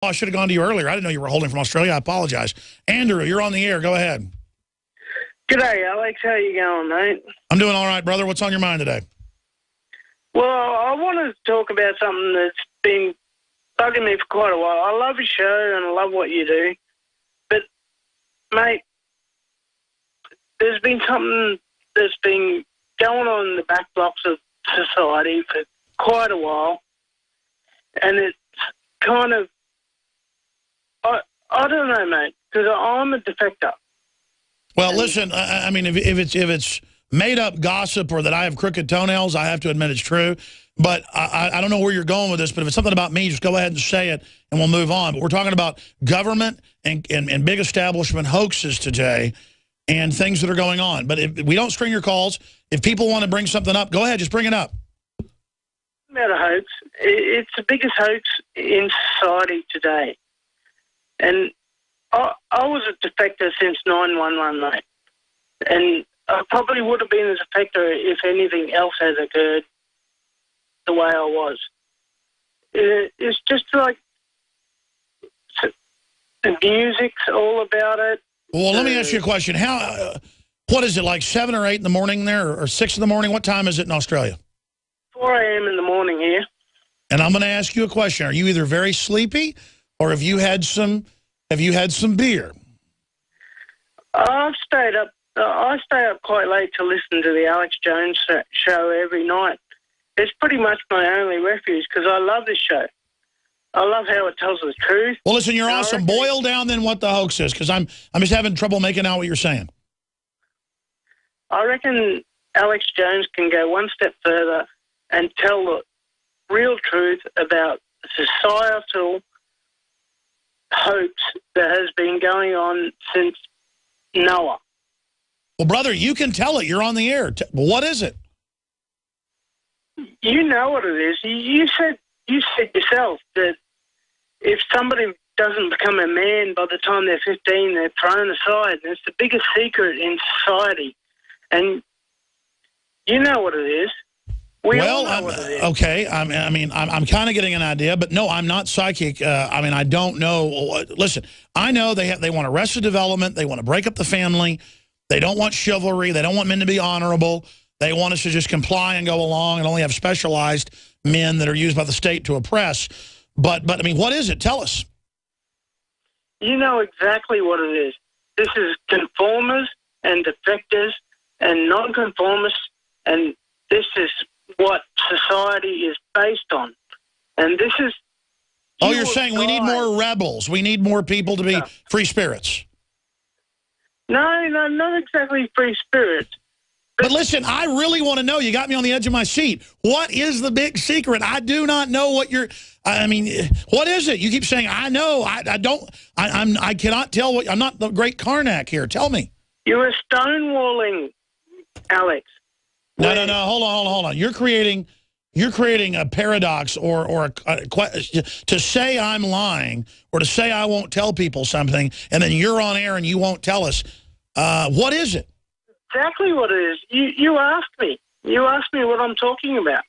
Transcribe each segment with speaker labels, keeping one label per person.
Speaker 1: Oh, I should have gone to you earlier. I didn't know you were holding from Australia. I apologize. Andrew, you're on the air. Go ahead.
Speaker 2: G'day, Alex. How you going, mate?
Speaker 1: I'm doing all right, brother. What's on your mind today?
Speaker 2: Well, I wanted to talk about something that's been bugging me for quite a while. I love your show and I love what you do. But, mate, there's been something that's been going on in the back blocks of society for quite a while. And it's kind of, I don't know, mate, because I'm a defector.
Speaker 1: Well, listen, I mean, if it's made up gossip or that I have crooked toenails, I have to admit it's true. But I don't know where you're going with this, but if it's something about me, just go ahead and say it and we'll move on. But we're talking about government and big establishment hoaxes today and things that are going on. But if we don't screen your calls, if people want to bring something up, go ahead, just bring it up.
Speaker 2: About a hoax. It's the biggest hoax in society today. And I was a defector since 9/11, mate. And I probably would have been a defector if anything else had occurred the way I was. It's just like the music's all about it.
Speaker 1: Well, let me ask you a question. What is it, like 7 or 8 in the morning there, or 6 in the morning? What time is it in Australia?
Speaker 2: 4 a.m. in the morning here.
Speaker 1: And I'm going to ask you a question. Are you either very sleepy or have you had some beer?
Speaker 2: I've stayed up. I stay up quite late to listen to the Alex Jones show every night. It's pretty much my only refuge because I love this show. I love how it tells the truth.
Speaker 1: Well, listen, you're awesome. Boil down then what the hoax is, because I'm just having trouble making out what you're saying.
Speaker 2: I reckon Alex Jones can go one step further and tell the real truth about societal hoax that has been going on since Noah.
Speaker 1: Well, brother, you can tell it. You're on the air. What is it?
Speaker 2: You know what it is. You said yourself that if somebody doesn't become a man by the time they're 15, they're thrown aside. And it's the biggest secret in society. And you know what it is. We all know what it is.
Speaker 1: Okay. I'm kind of getting an idea, but no, I'm not psychic. I don't know. Listen, I know they want Arrested Development. They want to break up the family. They don't want chivalry. They don't want men to be honorable. They want us to just comply and go along and only have specialized men that are used by the state to oppress. But I mean, what is it? Tell us.
Speaker 2: You know exactly what it is. This is conformers and defectors and nonconformists, and this is what society is based on. And this is...
Speaker 1: Oh, you're saying we need more rebels. We need more people to be free spirits.
Speaker 2: No, not exactly free spirits.
Speaker 1: But listen, I really want to know. You got me on the edge of my seat. What is the big secret? I do not know what you're... I mean, what is it? You keep saying, I know. I cannot tell what... I'm not the great Karnak here. Tell me.
Speaker 2: You are stonewalling, Alex.
Speaker 1: No. Hold on. You're creating a paradox or to say I'm lying or to say I won't tell people something, and then you're on air and you won't tell us. What is it?
Speaker 2: Exactly what it is. You asked me. You asked me what I'm talking about.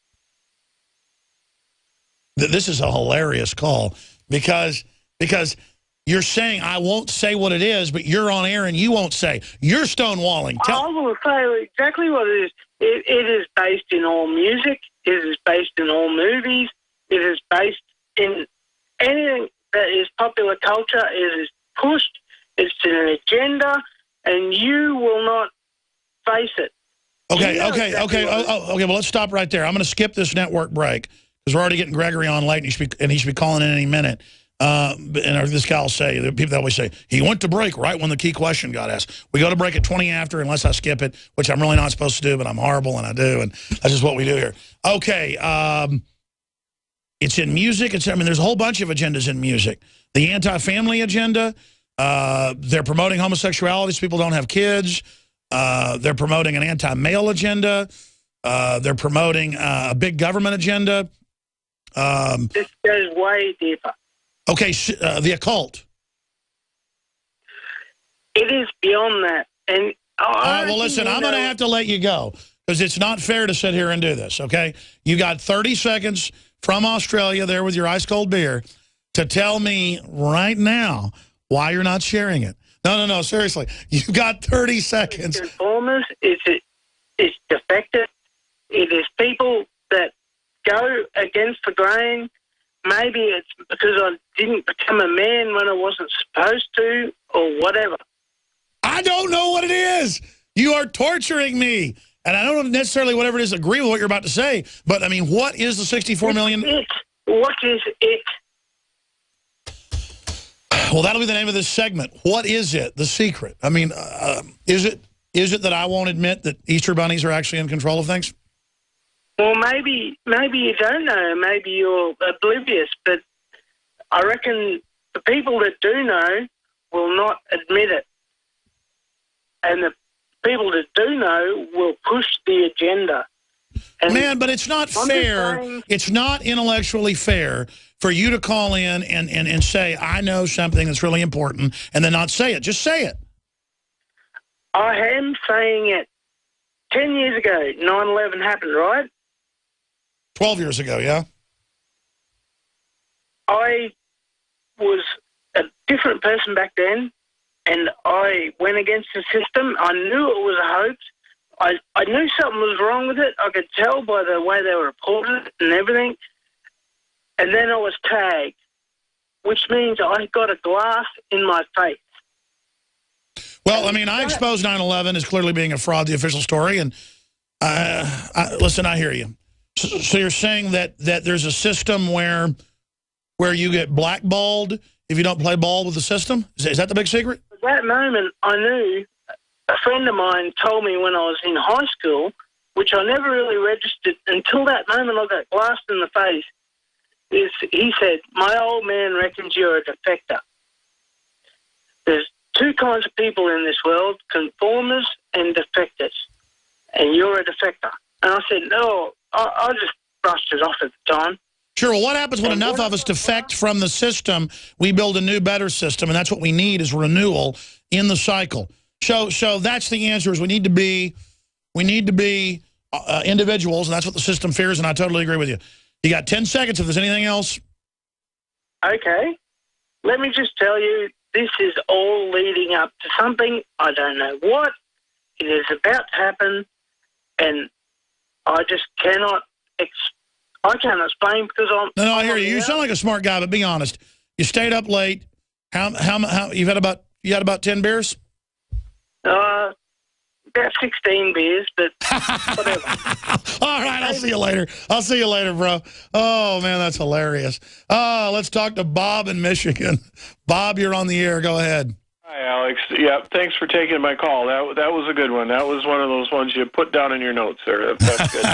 Speaker 1: This is a hilarious call because you're saying I won't say what it is, but you're on air and you won't say. You're stonewalling.
Speaker 2: I will say exactly what it is. It is based in all music. It is based in all movies. It is based in anything that is popular culture. It is pushed. It's an agenda, and you will not face it.
Speaker 1: Okay. Well, let's stop right there. I'm going to skip this network break because we're already getting Gregory on late, and he should be calling in any minute. And this guy will say, the people that always say, he went to break right when the key question got asked. We go to break at 20 after unless I skip it, which I'm really not supposed to do, but I'm horrible and I do, and that's just what we do here. Okay, it's in music. There's a whole bunch of agendas in music. The anti-family agenda, they're promoting homosexuality so people don't have kids. They're promoting an anti-male agenda. They're promoting a big government agenda.
Speaker 2: This goes way deeper.
Speaker 1: Okay, the occult.
Speaker 2: It is beyond that. And
Speaker 1: well, listen, I'm going to have to let you go because it's not fair to sit here and do this, okay? You got 30 seconds from Australia there with your ice-cold beer. to tell me right now why you're not sharing it. No, seriously. You've got 30 seconds.
Speaker 2: It's informers, it's defective, it is people that go against the grain. Maybe it's because I didn't become a man when I wasn't supposed to, or whatever.
Speaker 1: I don't know what it is. You are torturing me. And I don't necessarily, whatever it is, agree with what you're about to say. But, I mean, what is the 64 million?
Speaker 2: What is it?
Speaker 1: Well, that'll be the name of this segment. What is it? The secret. I mean, is it that I won't admit that Easter bunnies are actually in control of things?
Speaker 2: Well, maybe you don't know. Maybe you're oblivious. But I reckon the people that do know will not admit it. And the people that do know will push the agenda. And
Speaker 1: man, but it's not fair. It's not intellectually fair for you to call in and say, I know something that's really important, and then not say it. Just say it.
Speaker 2: I am saying it. 10 years ago, 9/11 happened, right?
Speaker 1: 12 years ago, yeah?
Speaker 2: I was a different person back then, and I went against the system. I knew it was a hoax. I knew something was wrong with it. I could tell by the way they were reporting it and everything. And then I was tagged, which means I got a glass in my face.
Speaker 1: Well, I mean, I exposed 9/11 as clearly being a fraud, the official story. And listen, I hear you. So you're saying that there's a system where you get blackballed if you don't play ball with the system? Is that the big secret?
Speaker 2: At that moment, I knew. A friend of mine told me when I was in high school, which I never really registered until that moment I got glassed in the face, he said, my old man reckons you're a defector. There's two kinds of people in this world, conformers and defectors, and you're a defector. And I said, no, I just brushed it off at the time.
Speaker 1: Sure, well, what happens when enough of us defect from the system, we build a new, better system, and that's what we need is renewal in the cycle. So that's the answer is we need to be individuals, and that's what the system fears, and I totally agree with you. You got 10 seconds if there's anything else.
Speaker 2: Okay. Let me just tell you, this is all leading up to something. I don't know what. It is about to happen, and I just cannot I can't explain because I'm...
Speaker 1: No, I hear you. You sound like a smart guy, but be honest. You stayed up late. How you had about 10 beers?
Speaker 2: About 16 beers, but whatever.
Speaker 1: All right, I'll see you later. I'll see you later, bro. Oh, man, that's hilarious. Let's talk to Bob in Michigan. Bob, you're on the air. Go ahead.
Speaker 3: Hi, Alex. Yeah, thanks for taking my call. That was a good one. That was one of those ones you put down in your notes there. That's good.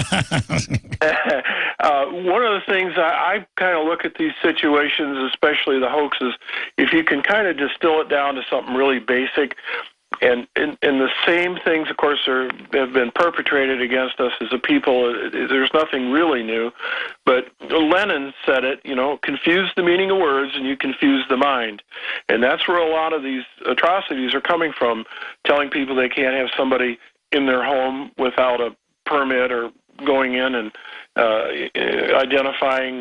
Speaker 3: One of the things I kind of look at these situations, especially the hoaxes, if you can kind of distill it down to something really basic, and the same things, of course, have been perpetrated against us as a people. There's nothing really new. But Lenin said it, confuse the meaning of words and you confuse the mind. And that's where a lot of these atrocities are coming from, telling people they can't have somebody in their home without a permit or going in and identifying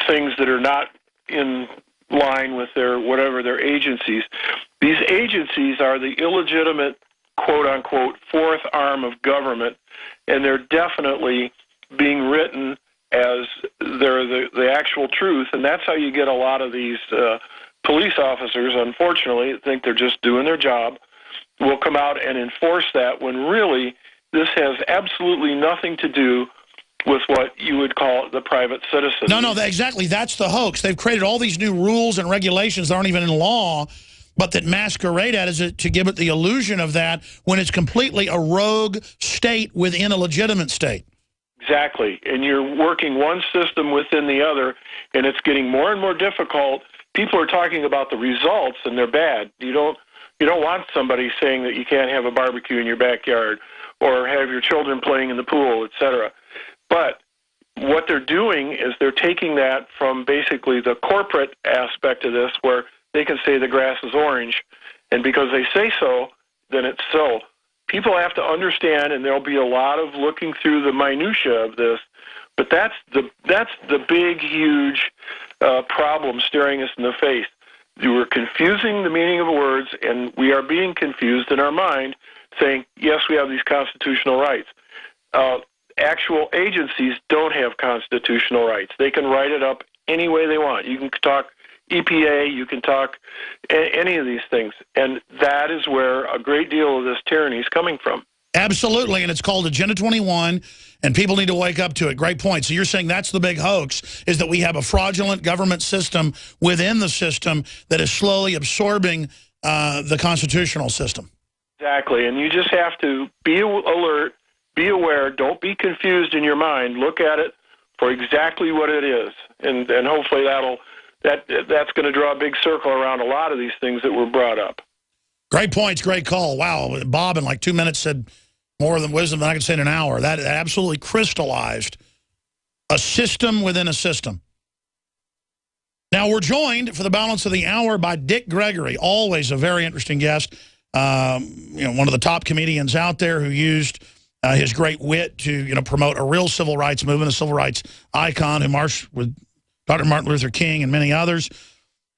Speaker 3: things that are not in line with their agencies. These agencies are the illegitimate, quote-unquote, fourth arm of government, and they're definitely being written as they're the actual truth, and that's how you get a lot of these police officers, unfortunately, think they're just doing their job, will come out and enforce that when really this has absolutely nothing to do with what you would call the private citizen.
Speaker 1: No, exactly. That's the hoax. They've created all these new rules and regulations that aren't even in law, but that masquerade as it to give it the illusion of that when it's completely a rogue state within a legitimate state.
Speaker 3: Exactly. And you're working one system within the other, and it's getting more and more difficult. People are talking about the results, and they're bad. You don't want somebody saying that you can't have a barbecue in your backyard or have your children playing in the pool, etc. But what they're doing is they're taking that from basically the corporate aspect of this where they can say the grass is orange, and because they say so, then it's so. People have to understand, and there'll be a lot of looking through the minutia of this, but that's the big, huge problem staring us in the face. You were confusing the meaning of words, and we are being confused in our mind, saying, yes, we have these constitutional rights. Actual agencies don't have constitutional rights. They can write it up any way they want. You can talk EPA, you can talk any of these things, and that is where a great deal of this tyranny is coming from.
Speaker 1: Absolutely, and it's called Agenda 21, and people need to wake up to it. Great point. So you're saying that's the big hoax, is that we have a fraudulent government system within the system that is slowly absorbing the constitutional system.
Speaker 3: Exactly, and you just have to be alert, be aware, don't be confused in your mind. Look at it for exactly what it is, and hopefully that's going to draw a big circle around a lot of these things that were brought up.
Speaker 1: Great points, great call. Wow, Bob in like 2 minutes said more than wisdom than I could say in an hour. That absolutely crystallized a system within a system. Now, we're joined for the balance of the hour by Dick Gregory, always a very interesting guest. One of the top comedians out there who used his great wit to promote a real civil rights movement, a civil rights icon who marched with Dr. Martin Luther King and many others.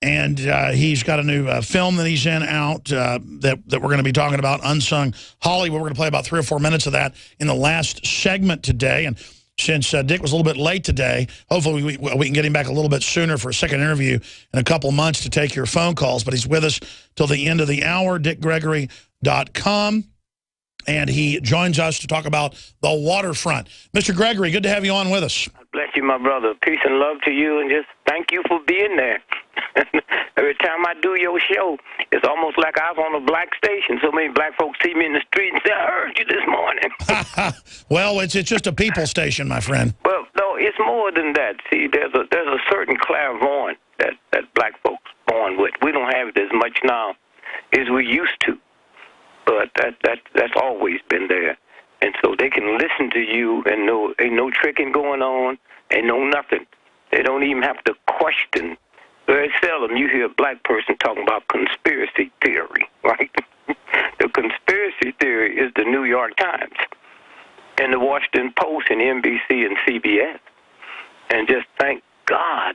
Speaker 1: And he's got a new film that he's in out that we're going to be talking about, Unsung Hollywood. We're going to play about 3 or 4 minutes of that in the last segment today. And since Dick was a little bit late today, hopefully we can get him back a little bit sooner for a second interview in a couple months to take your phone calls. But he's with us till the end of the hour, dickgregory.com. And he joins us to talk about the waterfront. Mr. Gregory, good to have you on with us.
Speaker 4: Bless you, my brother. Peace and love to you, and just thank you for being there. Every time I do your show, it's almost like I was on a black station. So many black folks see me in the street and say, I heard you this morning.
Speaker 1: Well, it's just a people station, my friend.
Speaker 4: Well, no, it's more than that. See, there's a certain clairvoyance that black folks born with. We don't have it as much now as we used to, but that's always been there. And so they can listen to you and know ain't no tricking going on, ain't no nothing. They don't even have to question. Very seldom you hear a black person talking about conspiracy theory, right? The conspiracy theory is the New York Times and the Washington Post and NBC and CBS. And just thank God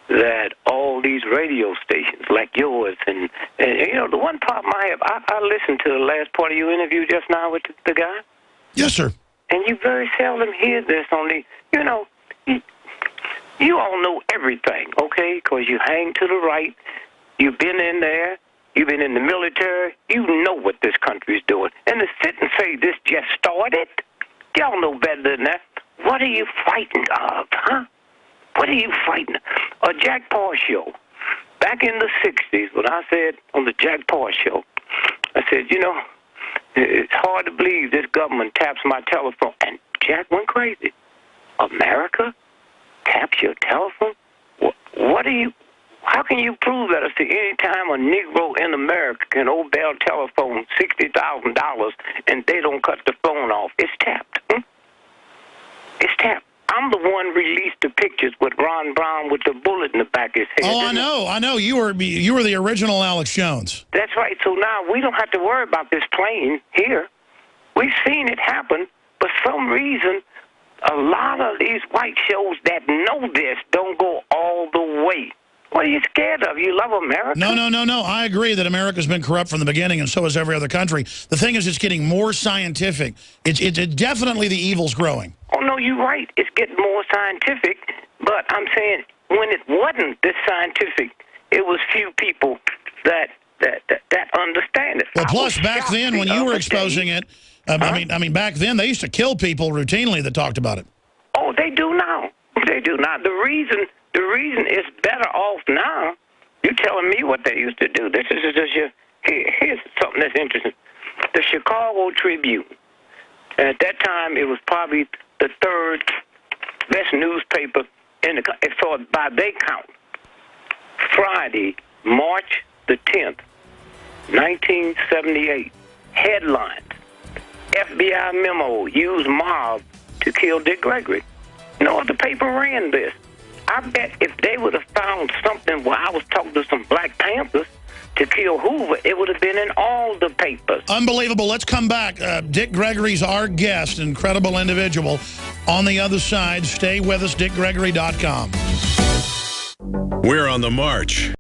Speaker 4: that all these radio stations like yours and the one problem I have, I listened to the last part of your interview just now with the guy.
Speaker 1: Yes, sir.
Speaker 4: And you very seldom hear this on the, you all know everything, okay? Because you hang to the right. You've been in there. You've been in the military. You know what this country's doing. And to sit and say this just started, y'all know better than that. What are you frightened of, huh? What are you frightened of? A Jack Paul show. Back in the 60s, when I said on the Jack Paul show, I said, it's hard to believe this government taps my telephone. And Jack went crazy. America taps your telephone? How can you prove that? I said, any time a Negro in America can owe Bell Telephone $60,000 and they don't cut the phone off, it's tapped. It's tapped. I'm the one released the pictures with Ron Brown with the bullet in the back of his head.
Speaker 1: Oh, I know. You were the original Alex Jones.
Speaker 4: That's right. So now we don't have to worry about this plane here. We've seen it happen, but for some reason, a lot of these white shows that know this don't go all the way. What are you scared of? You love America?
Speaker 1: No. I agree that America's been corrupt from the beginning, and so has every other country. The thing is, it's getting more scientific. It's definitely the evil's growing.
Speaker 4: Oh, no, you're right. It's getting more scientific, but I'm saying when it wasn't this scientific, it was few people that understand it.
Speaker 1: Well, plus back then when you were exposing it, I mean, back then they used to kill people routinely that talked about it.
Speaker 4: Oh, they do now. They do now. The reason it's better off now, you're telling me what they used to do. Here's something that's interesting. The Chicago Tribune, at that time, it was probably the third best newspaper in the country, by their count. Friday, March the 10th, 1978, headlines. FBI memo, use mob to kill Dick Gregory. The paper ran this. I bet if they would have found something where I was talking to some Black Panthers to kill Hoover, it would have been in all the papers.
Speaker 1: Unbelievable. Let's come back. Dick Gregory's our guest, incredible individual. On the other side, stay with us, dickgregory.com.
Speaker 5: We're on the march.